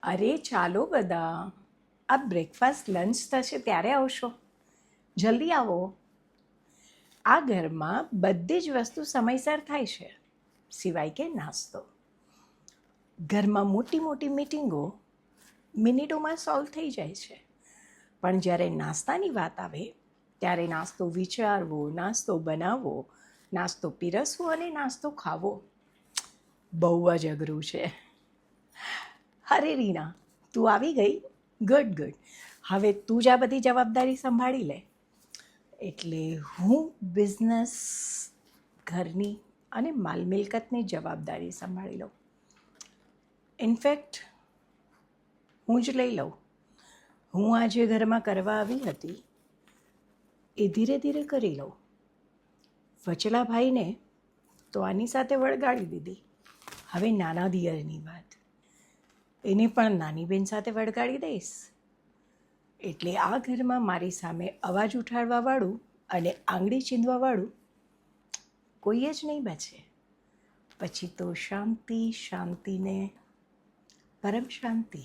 અરે ચાલો બધા, આ બ્રેકફાસ્ટ લંચ થશે ત્યારે આવશો. જલ્દી આવો. આ ઘરમાં બધી જ વસ્તુ સમયસર થાય છે, સિવાય કે નાસ્તો. ઘરમાં મોટી મોટી મિટિંગો મિનિટોમાં સોલ્વ થઈ જાય છે, પણ જ્યારે નાસ્તાની વાત આવે ત્યારે નાસ્તો વિચારવો, નાસ્તો બનાવવો, નાસ્તો પીરસવો અને નાસ્તો ખાવો બહુ જ અઘરું છે. અરે રીના, તું આવી ગઈ? Good good. હવે તું જ આ બધી જવાબદારી સંભાળી લે. એટલે હું બિઝનેસ, ઘરની અને માલ મિલકતની જવાબદારી સંભાળી લઉં. ઇનફેક્ટ હું જ લઈ લઉં. હું આજે ઘરમાં કરવા આવી હતી એ ધીરે ધીરે કરી લઉં. વચલા ભાઈને તો આની સાથે વળગાડી દીધી. હવે નાના દિયરની વાત, એને પણ નાની બેન સાથે વળગાડી દઈશ. એટલે આ ઘરમાં મારી સામે અવાજ ઉઠાડવાવાળું અને આંગળી ચીંધવાવાળું કોઈ જ નહીં બચે. પછી તો શાંતિ શાંતિને પરમ શાંતિ.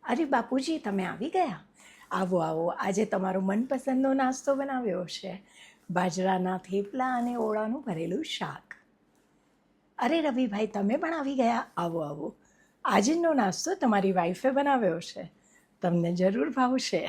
અરે બાપુજી, તમે આવી ગયા? આવો આવો, આજે તમારો મનપસંદનો નાસ્તો બનાવ્યો છે, બાજરાના થેપલા અને ઓળાનું ભરેલું શાક. અરે રવિભાઈ, તમે પણ આવી ગયા? આવો આવો, આજનો નાસ્તો તમારી વાઈફે બનાવ્યો છે, તમને જરૂર ભાવશે.